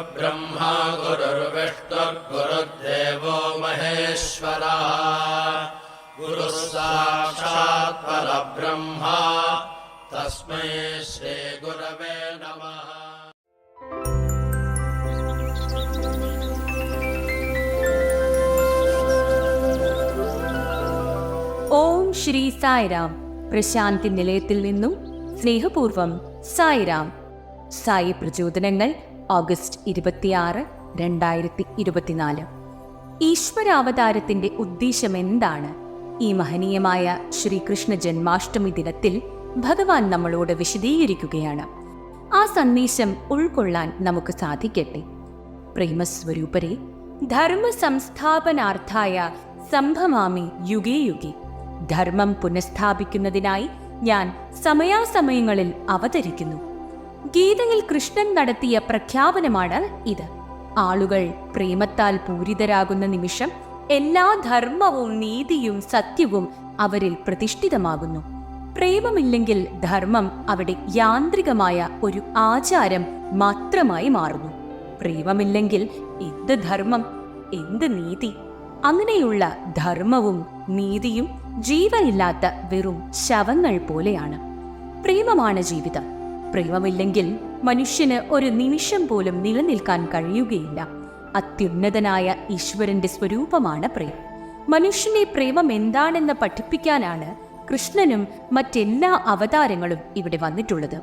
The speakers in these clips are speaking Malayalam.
गुरुर्ब्रह्मा गुरुर्विष्णुर्गुरुर्देवो महेश्वरः गुरुः साक्षात् परब्रह्मा तस्मै श्रीगुरवे नमः। ഓം ശ്രീ സായിരാം. പ്രശാന്തി നിലയത്തിൽ നിന്നും സ്നേഹപൂർവം സായിരാം. സായി പ്രചോദനങ്ങൾ ഓഗസ്റ്റ് 26, 2024. ഈശ്വരാവതാരത്തിന്റെ ഉദ്ദേശം എന്താണ്? ഈ മഹനീയമായ ശ്രീകൃഷ്ണ ജന്മാഷ്ടമി ദിനത്തിൽ ഭഗവാൻ നമ്മളോട് വിശദീകരിക്കുകയാണ്. ആ സന്ദേശം ഉൾക്കൊള്ളാൻ നമുക്ക് സാധിക്കട്ടെ. പ്രേമസ്വരൂപരെ, ധർമ്മ സംസ്ഥാപനാർത്ഥായ സംഭവാമി യുഗേ യുഗേ. ധർമ്മം പുനഃസ്ഥാപിക്കുന്നതിനായി ഞാൻ സമയാസമയങ്ങളിൽ അവതരിക്കുന്നു. ഗീതയിൽ കൃഷ്ണൻ നടത്തിയ പ്രഖ്യാപനമാണ് ഇത്. ആളുകൾ പ്രേമത്താൽ പൂരിതരാകുന്ന നിമിഷം എല്ലാ ധർമ്മവും നീതിയും സത്യവും അവരിൽ പ്രതിഷ്ഠിതമാകുന്നു. പ്രേമമില്ലെങ്കിൽ ധർമ്മം അവിടെ യാന്ത്രികമായ ഒരു ആചാരം മാത്രമായി മാറുന്നു. പ്രേമമില്ലെങ്കിൽ എന്ത് ധർമ്മം, എന്ത് നീതി? അങ്ങനെയുള്ള ധർമ്മവും നീതിയും ജീവനില്ലാത്ത വെറും ശവങ്ങൾ പോലെയാണ്. പ്രേമമാണ് ജീവിതം. പ്രേമമില്ലെങ്കിൽ മനുഷ്യന് ഒരു നിമിഷം പോലും നിലനിൽക്കാൻ കഴിയുകയില്ല. അത്യുന്നതനായ ഈശ്വരന്റെ സ്വരൂപമാണ് പ്രേമം. മനുഷ്യനെ പ്രേമം എന്താണെന്ന് പഠിപ്പിക്കാനാണ് കൃഷ്ണനും മറ്റെല്ലാ അവതാരങ്ങളും ഇവിടെ വന്നിട്ടുള്ളത്.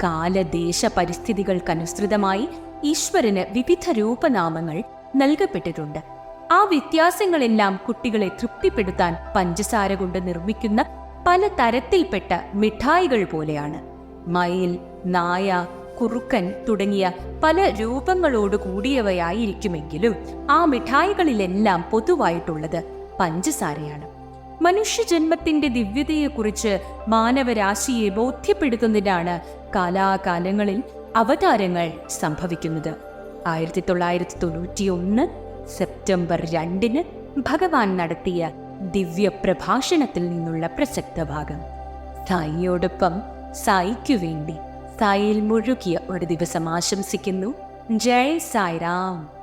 കാലദേശ പരിസ്ഥിതികൾക്കനുസൃതമായി ഈശ്വരന് വിവിധ രൂപനാമങ്ങൾ നൽകപ്പെട്ടിട്ടുണ്ട്. ആ വ്യത്യാസങ്ങളെല്ലാം കുട്ടികളെ തൃപ്തിപ്പെടുത്താൻ പഞ്ചസാര കൊണ്ട് നിർമ്മിക്കുന്ന പല തരത്തിൽപ്പെട്ട മിഠായികൾ പോലെയാണ്. മയിൽ, നായ, കുറുക്കൻ തുടങ്ങിയ പല രൂപങ്ങളോട് കൂടിയവയായിരിക്കുമെങ്കിലും ആ മിഠായികളിലെല്ലാം പൊതുവായിട്ടുള്ളത് പഞ്ചസാരയാണ്. മനുഷ്യജന്മത്തിന്റെ ദിവ്യതയെക്കുറിച്ച് മാനവരാശിയെ ബോധ്യപ്പെടുത്തുന്നതിനാണ് കാലാകാലങ്ങളിൽ അവതാരങ്ങൾ സംഭവിക്കുന്നത്. 1991 സെപ്റ്റംബർ 2 ഭഗവാൻ നടത്തിയ ദിവ്യ പ്രഭാഷണത്തിൽ നിന്നുള്ള പ്രസക്ത ഭാഗം. സായിയോടൊപ്പം സായിക്കു വേണ്ടി സായിൽ മുഴുകിയ ഒരു ദിവസം ആശംസിക്കുന്നു. ജയ് സായിറാം.